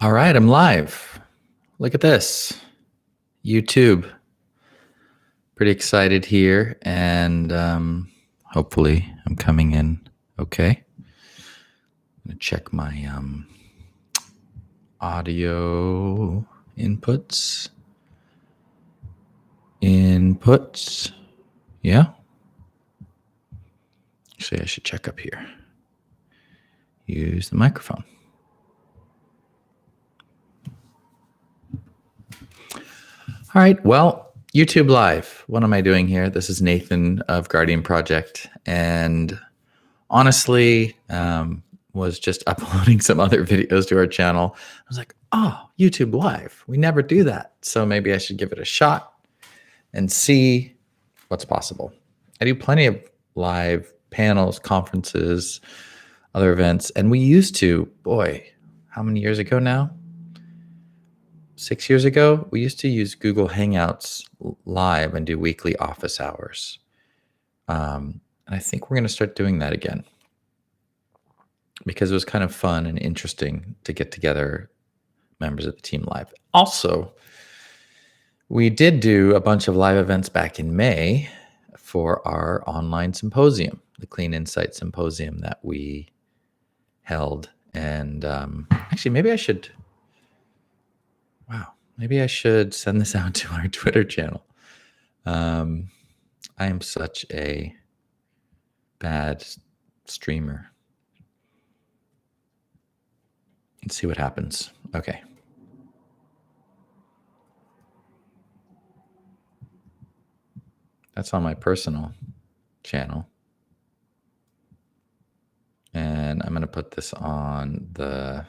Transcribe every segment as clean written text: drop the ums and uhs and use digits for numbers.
All right, I'm live. Look at this. YouTube. Pretty excited here, and hopefully I'm coming in okay. I'm going to check my audio inputs. Yeah. Actually, I should check up here. Use the microphone. All right, well, YouTube Live. What am I doing here? This is Nathan of Guardian Project, and honestly, was just uploading some other videos to our channel. I was like, oh, YouTube Live. We never do that. So maybe I should give it a shot and see what's possible. I do plenty of live panels, conferences, other events, and we used to, boy, how many years ago now? 6 years ago, we used to use Google Hangouts live and do weekly office hours. And I think we're going to start doing that again because it was kind of fun and interesting to get together members of the team live. Also, we did do a bunch of live events back in May for our online symposium, the Clean Insight Symposium that we held. And actually, maybe I should send this out to our Twitter channel. I am such a bad streamer. Let's see what happens. Okay. That's on my personal channel. And I'm going to put this on the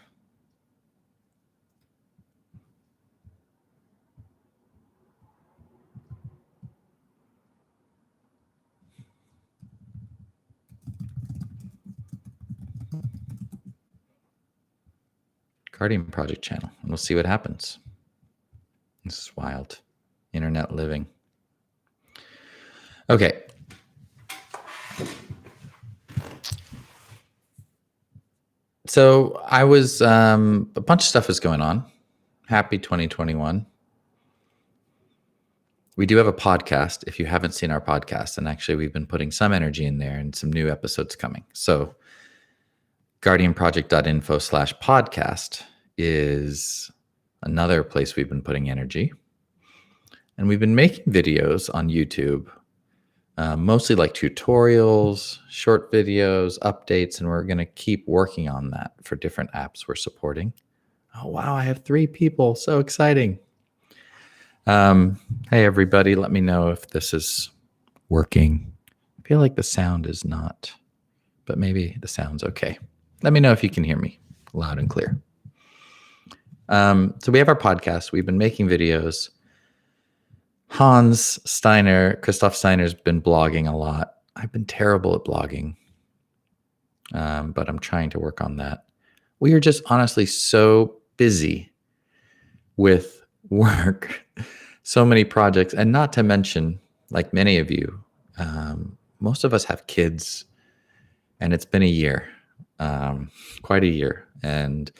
Guardian Project channel, and we'll see what happens. This is wild. Internet living. Okay. So I was, a bunch of stuff is going on. Happy 2021. We do have a podcast, if you haven't seen our podcast, and actually we've been putting some energy in there and some new episodes coming. So guardianproject.info/podcast is another place we've been putting energy. And we've been making videos on YouTube, mostly like tutorials, short videos, updates, and we're going to keep working on that for different apps we're supporting. Oh, wow, I have 3 people. So exciting. Hey, everybody, let me know if this is working. I feel like the sound is not, but maybe the sound's okay. Let me know if you can hear me loud and clear. So we have our podcast. We've been making videos. Christoph Steiner's been blogging a lot. I've been terrible at blogging, but I'm trying to work on that. We are just honestly so busy with work, so many projects, and not to mention, like many of you, most of us have kids, and it's been a year, quite a year, and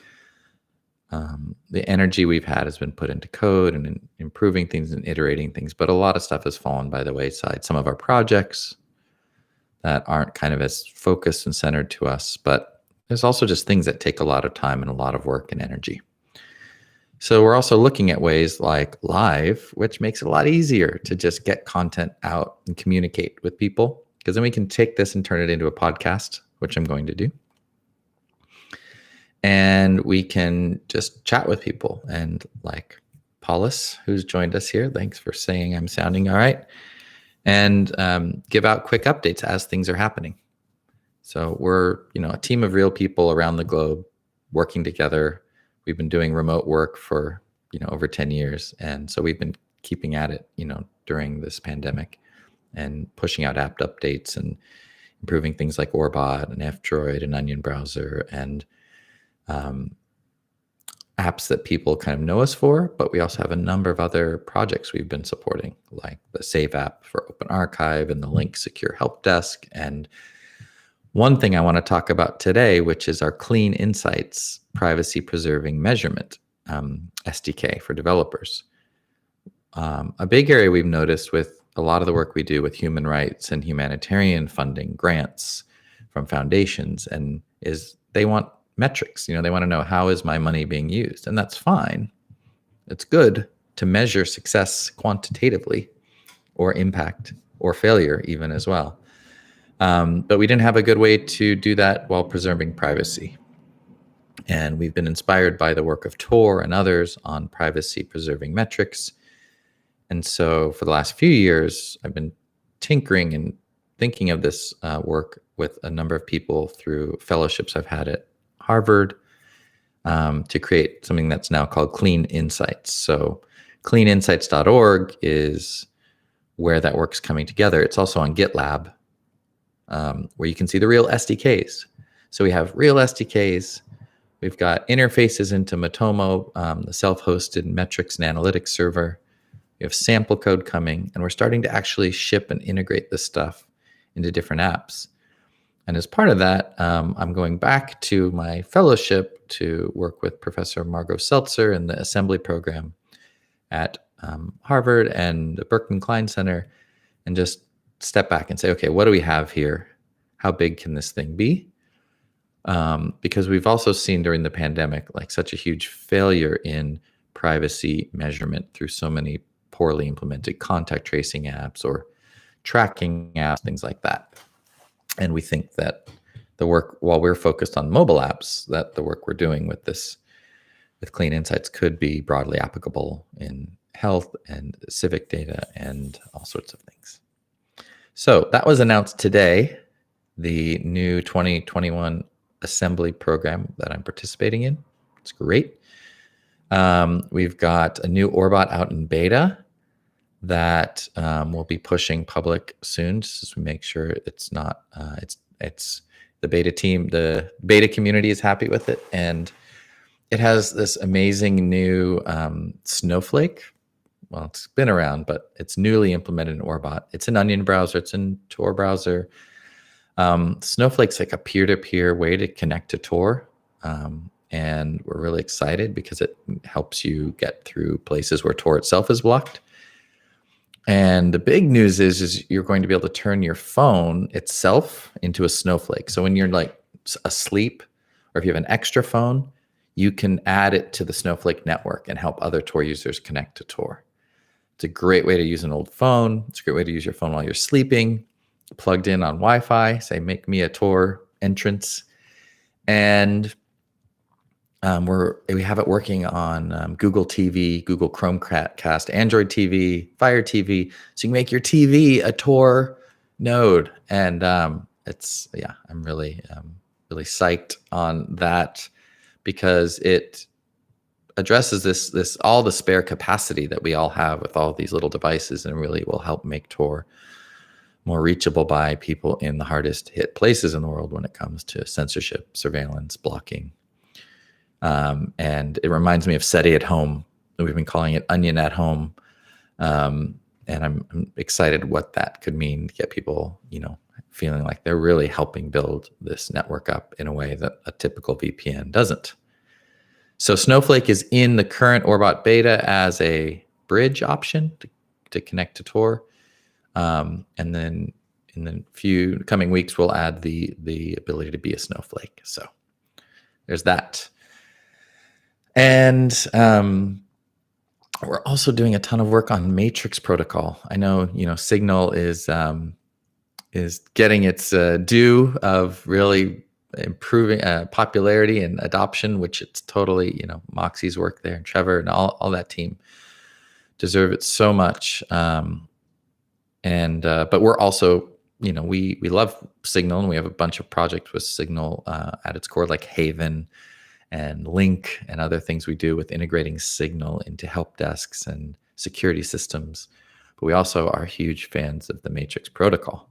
the energy we've had has been put into code and in improving things and iterating things, but a lot of stuff has fallen by the wayside. Some of our projects that aren't kind of as focused and centered to us, but there's also just things that take a lot of time and a lot of work and energy. So we're also looking at ways like live, which makes it a lot easier to just get content out and communicate with people, because then we can take this and turn it into a podcast, which I'm going to do. And we can just chat with people, and like Paulus, who's joined us here. Thanks for saying I'm sounding all right. And give out quick updates as things are happening. So we're, a team of real people around the globe working together. We've been doing remote work for, over 10 years. And so we've been keeping at it, during this pandemic and pushing out app updates and improving things like Orbot and f8 and Onion Browser and apps that people kind of know us for, but we also have a number of other projects we've been supporting, like the Save app for Open Archive and the Link Secure Help Desk. And one thing I want to talk about today, which is our Clean Insights privacy preserving measurement. SDK for developers. A big area we've noticed with a lot of the work we do with human rights and humanitarian funding grants from foundations and is they want metrics. They want to know, how is my money being used? And that's fine. It's good to measure success quantitatively, or impact or failure even as well. But we didn't have a good way to do that while preserving privacy. And we've been inspired by the work of Tor and others on privacy preserving metrics. And so for the last few years, I've been tinkering and thinking of this work with a number of people through fellowships I've had at Harvard to create something that's now called Clean Insights. So cleaninsights.org is where that work's coming together. It's also on GitLab, where you can see the real SDKs. So we have real SDKs. We've got interfaces into Matomo, the self-hosted metrics and analytics server. We have sample code coming, and we're starting to actually ship and integrate this stuff into different apps. And as part of that, I'm going back to my fellowship to work with Professor Margot Seltzer in the assembly program at Harvard and the Berkman Klein Center, and just step back and say, okay, what do we have here? How big can this thing be? Because we've also seen during the pandemic, like, such a huge failure in privacy measurement through so many poorly implemented contact tracing apps or tracking apps, things like that. And we think that the work, while we're focused on mobile apps, that the work we're doing with Clean Insights could be broadly applicable in health and civic data and all sorts of things. So that was announced today, the new 2021 assembly program that I'm participating in. It's great. We've got a new Orbot out in beta that we'll be pushing public soon, just to make sure it's not, it's the beta team, the beta community is happy with it. And it has this amazing new snowflake. Well, it's been around, but it's newly implemented in Orbot. It's in Onion browser. It's in Tor browser. Snowflake's like a peer-to-peer way to connect to Tor. And we're really excited because it helps you get through places where Tor itself is blocked. And the big news is you're going to be able to turn your phone itself into a snowflake. So when you're like asleep, or if you have an extra phone, you can add it to the Snowflake network and help other Tor users connect to Tor. It's a great way to use an old phone. It's a great way to use your phone while you're sleeping, plugged in on Wi-Fi, say, make me a Tor entrance. And we have it working on Google TV, Google Chromecast, Android TV, Fire TV. So you can make your TV a Tor node. And I'm really psyched on that, because it addresses this all the spare capacity that we all have with all these little devices, and really will help make Tor more reachable by people in the hardest hit places in the world when it comes to censorship, surveillance, blocking. And it reminds me of SETI at home. We've been calling it Onion at home. And I'm excited what that could mean to get people, feeling like they're really helping build this network up in a way that a typical VPN doesn't. So Snowflake is in the current Orbot beta as a bridge option to connect to Tor. And then in the few coming weeks, we'll add the ability to be a snowflake. So there's that. And we're also doing a ton of work on Matrix protocol. I know, Signal is getting its due of really improving popularity and adoption, which it's totally, Moxie's work there and Trevor and all that team deserve it so much. But we're also, we love Signal, and we have a bunch of projects with Signal at its core, like Haven and Link and other things we do with integrating Signal into help desks and security systems. But we also are huge fans of the Matrix protocol.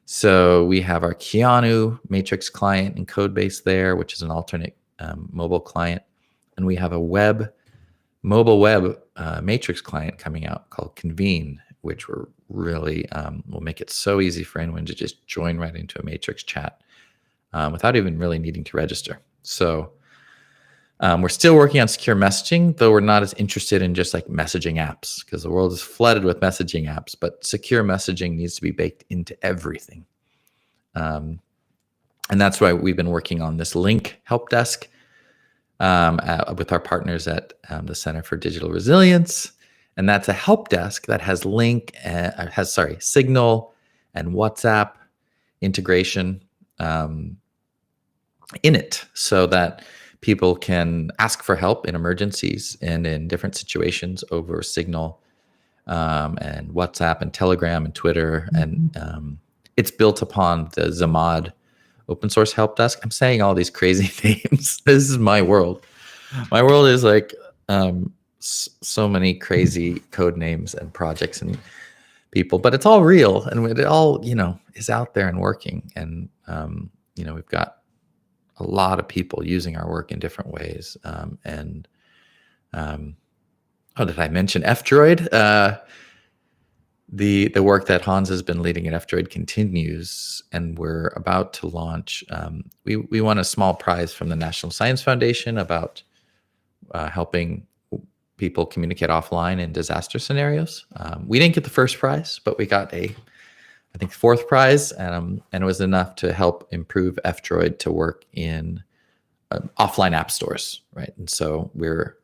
So we have our Keanu Matrix client and code base there, which is an alternate mobile client. And we have a mobile web Matrix client coming out called Convene, which we're really will make it so easy for anyone to just join right into a Matrix chat without even really needing to register. So We're still working on secure messaging, though we're not as interested in just like messaging apps because the world is flooded with messaging apps, but secure messaging needs to be baked into everything. And that's why we've been working on this link help desk with our partners at the Center for Digital Resilience. And that's a help desk that has Signal and WhatsApp integration in it so that people can ask for help in emergencies and in different situations over Signal and WhatsApp and Telegram and Twitter. And it's built upon the Zamad open source help desk. I'm saying all these crazy names. This is my world. My world is like so many crazy code names and projects and people, but it's all real and it all, is out there and working. And, we've got a lot of people using our work in different ways. Did I mention F-Droid? The work that Hans has been leading at F-Droid continues, and we're about to launch. We won a small prize from the National Science Foundation about helping people communicate offline in disaster scenarios. We didn't get the first prize, but we got I think fourth prize, and it was enough to help improve F-Droid to work in offline app stores, right? And so we're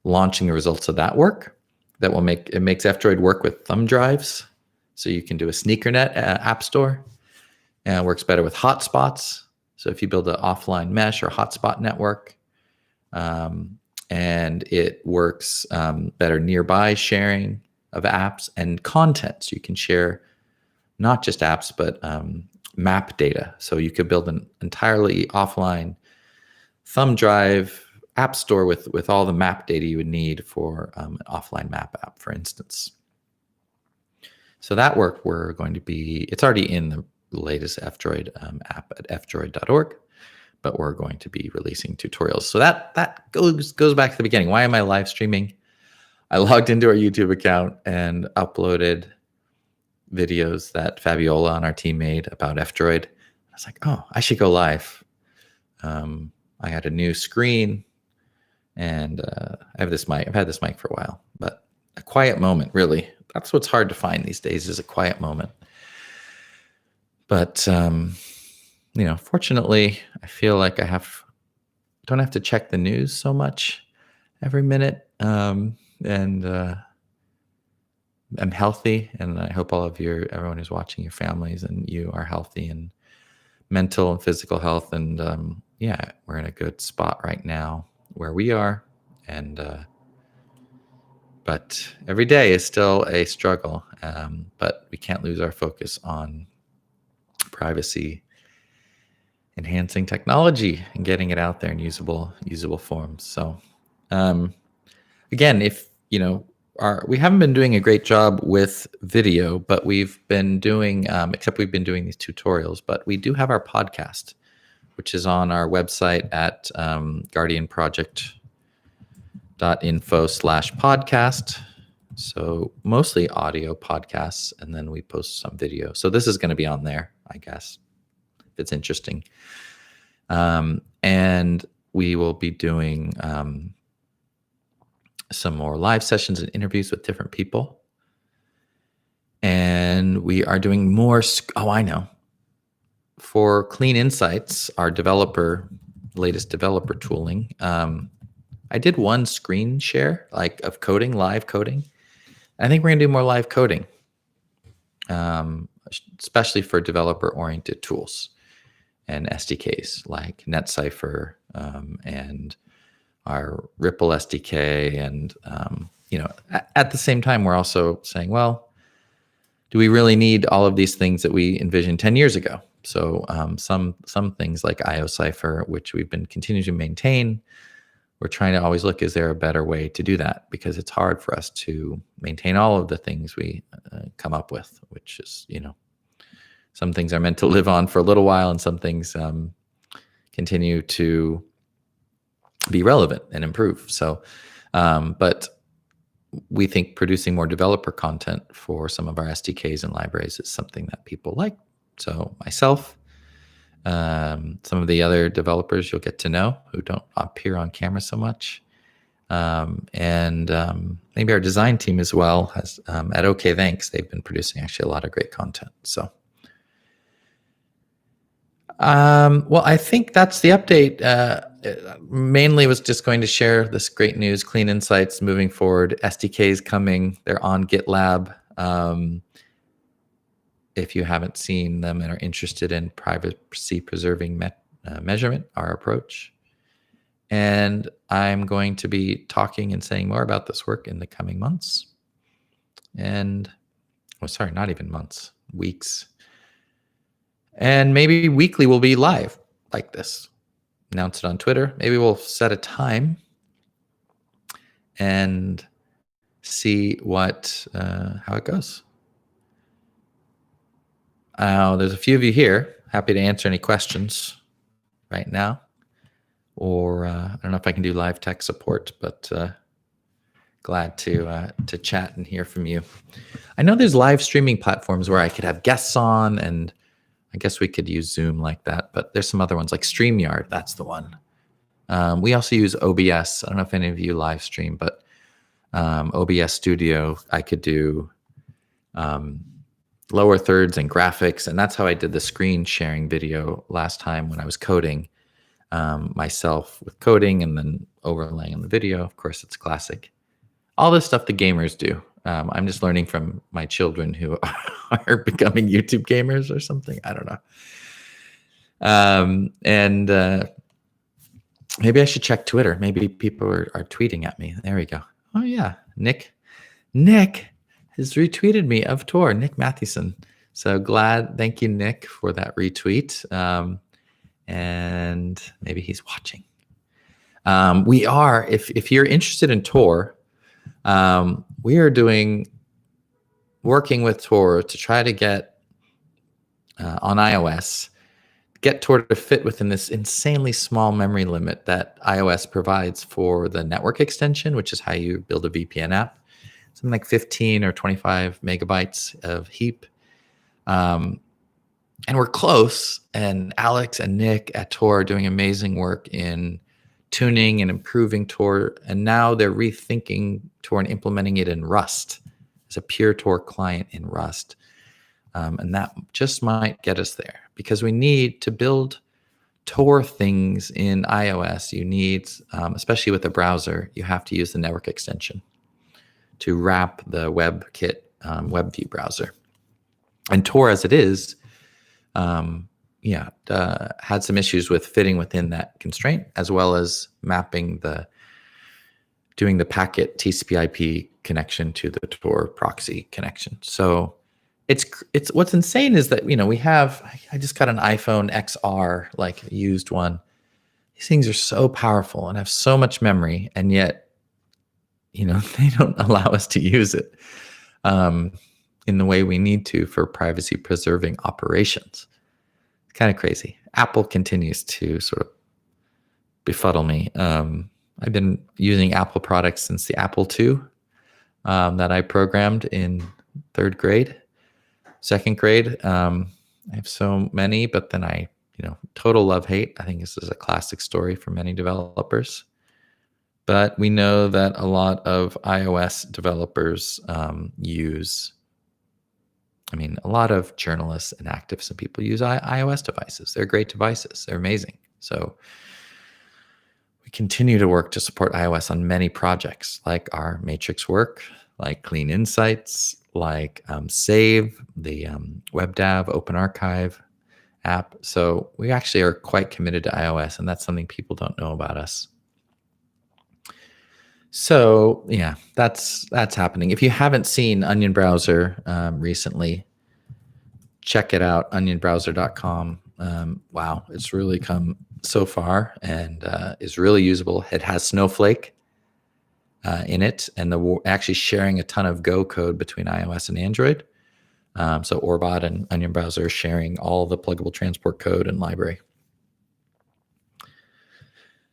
launching the results of that work that makes F-Droid work with thumb drives. So you can do a SneakerNet app store, and it works better with hotspots. So if you build an offline mesh or hotspot network, and it works better nearby sharing of apps and content. So you can share not just apps, but map data. So you could build an entirely offline thumb drive app store with all the map data you would need for an offline map app, for instance. So that work it's already in the latest F-Droid app at fdroid.org, but we're going to be releasing tutorials. So that goes back to the beginning. Why am I live streaming? I logged into our YouTube account and uploaded videos that Fabiola on our team made about F-Droid. I was like, oh, I should go live. I had a new screen, and I have this mic. I've had this mic for a while, but a quiet moment, really. That's what's hard to find these days, is a quiet moment. But fortunately, I feel like don't have to check the news so much every minute, and I'm healthy, and I hope everyone who's watching, your families and you are healthy and mental and physical health. And we're in a good spot right now where we are. And but every day is still a struggle. But we can't lose our focus on privacy, enhancing technology, and getting it out there in usable forms. So again, if we haven't been doing a great job with video, but we've been doing, except we've been doing these tutorials, but we do have our podcast, which is on our website at guardianproject.info/podcast. So mostly audio podcasts, and then we post some video. So this is going to be on there, I guess, if it's interesting. And we will be doing some more live sessions and interviews with different people. And we are doing more. For Clean Insights, our latest developer tooling, I did one screen share of coding, live coding. I think we're going to do more live coding, especially for developer-oriented tools and SDKs like n8fr8 and our Ripple SDK. And, at the same time, we're also saying, well, do we really need all of these things that we envisioned 10 years ago? So some things like IOCipher, which we've been continuing to maintain, we're trying to always look, is there a better way to do that? Because it's hard for us to maintain all of the things we come up with, which is, some things are meant to live on for a little while, and some things continue to be relevant and improve. So, but we think producing more developer content for some of our SDKs and libraries is something that people like. So myself Some of the other developers you'll get to know who don't appear on camera so much. And maybe our design team as well has at OK Thanks. They've been producing actually a lot of great content. So, well, I think that's the update. Mainly was just going to share this great news, Clean Insights moving forward. SDKs coming. They're on GitLab. If you haven't seen them and are interested in privacy preserving measurement, our approach. And I'm going to be talking and saying more about this work in the coming months. And, oh, sorry, not even months, weeks. And maybe weekly we'll be live like this. Announce it on Twitter. Maybe we'll set a time and see how it goes. There's a few of you here. Happy to answer any questions right now. Or I don't know if I can do live tech support, but glad to chat and hear from you. I know there's live streaming platforms where I could have guests on, and I guess we could use Zoom like that. But there's some other ones like StreamYard. That's the one. We also use OBS. I don't know if any of you live stream, but OBS Studio, I could do lower thirds and graphics. And that's how I did the screen sharing video last time when I was coding myself with coding and then overlaying on the video. Of course, it's classic. All this stuff the gamers do. I'm just learning from my children who are becoming YouTube gamers or something. I don't know. And maybe I should check Twitter. Maybe people are tweeting at me. There we go. Oh, yeah. Nick has retweeted me of Tor, Nick Mathewson. So glad. Thank you, Nick, for that retweet. And maybe he's watching. We are, if you're interested in Tor, we are working with Tor to try to get on iOS, get Tor to fit within this insanely small memory limit that iOS provides for the network extension, which is how you build a VPN app. Something like 15 or 25 megabytes of heap. And we're close, and Alex and Nick at Tor are doing amazing work in tuning and improving Tor, and now they're rethinking Tor and implementing it in Rust as a pure Tor client in Rust. And that just might get us there, because we need to build Tor things in iOS. You need, especially with a browser, you have to use the network extension to wrap the WebKit WebView browser. And Tor as it is, had some issues with fitting within that constraint, as well as doing the packet TCP/IP connection to the Tor proxy connection. So it's what's insane is that, I just got an iPhone XR, like a used one. These things are so powerful and have so much memory, and yet, they don't allow us to use it in the way we need to for privacy preserving operations. It's kind of crazy. Apple continues to sort of befuddle me. I've been using Apple products since the Apple II that I programmed in third grade, second grade. I have so many, but then total love-hate. I think this is a classic story for many developers. But we know that a lot of iOS developers a lot of journalists and activists and people use iOS devices. They're great devices. They're amazing. So we continue to work to support iOS on many projects, like our Matrix work, like Clean Insights, like Save, the WebDAV Open Archive app. So we actually are quite committed to iOS, and that's something people don't know about us. So yeah, that's happening. If you haven't seen Onion Browser recently, check it out, onionbrowser.com. Wow, it's really come so far and is really usable. It has Snowflake in it, and actually sharing a ton of Go code between iOS and Android. So Orbot and Onion Browser sharing all the pluggable transport code and library.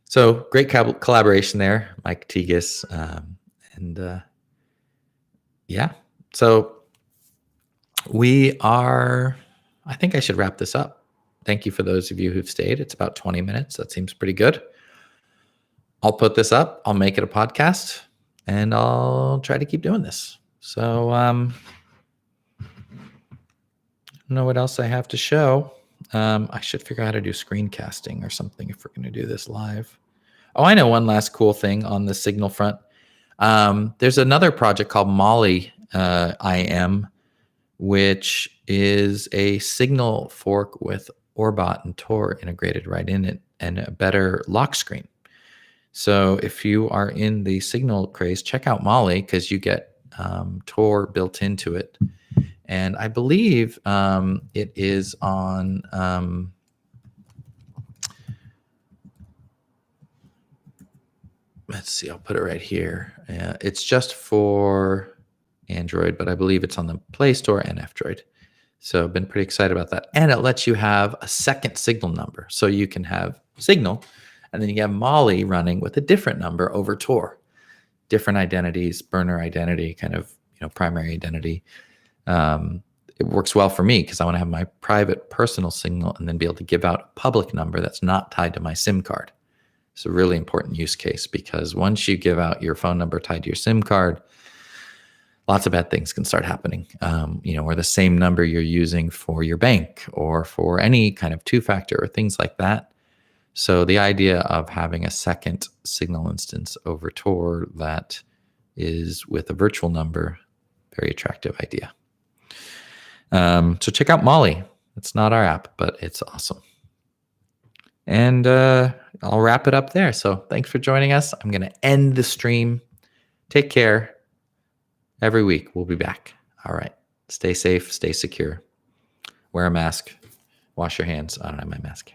So great collaboration there, Mike Tegas. So we are, I think I should wrap this up. Thank you for those of you who've stayed. It's about 20 minutes. That seems pretty good. I'll put this up. I'll make it a podcast, and I'll try to keep doing this. So I don't know what else I have to show. I should figure out how to do screencasting or something if we're going to do this live. Oh, I know one last cool thing on the signal front. There's another project called Molly IM, which is a signal fork with Orbot and Tor integrated right in it and a better lock screen. So if you are in the signal craze, check out Molly because you get Tor built into it. And I believe it is on let's see, I'll put it right here. It's just for Android, but I believe it's on the Play Store and F-Droid. So I've been pretty excited about that. And it lets you have a second signal number. So you can have signal, and then you have Molly running with a different number over Tor. Different identities, burner identity, kind of primary identity. It works well for me because I want to have my private personal signal and then be able to give out a public number that's not tied to my SIM card. It's a really important use case because once you give out your phone number tied to your SIM card, lots of bad things can start happening, or the same number you're using for your bank or for any kind of two-factor or things like that. So the idea of having a second signal instance over Tor that is with a virtual number, very attractive idea. So check out Molly. It's not our app, but it's awesome. And I'll wrap it up there. So thanks for joining us. I'm going to end the stream. Take care. Every week we'll be back. All right. Stay safe. Stay secure. Wear a mask. Wash your hands. I don't have my mask.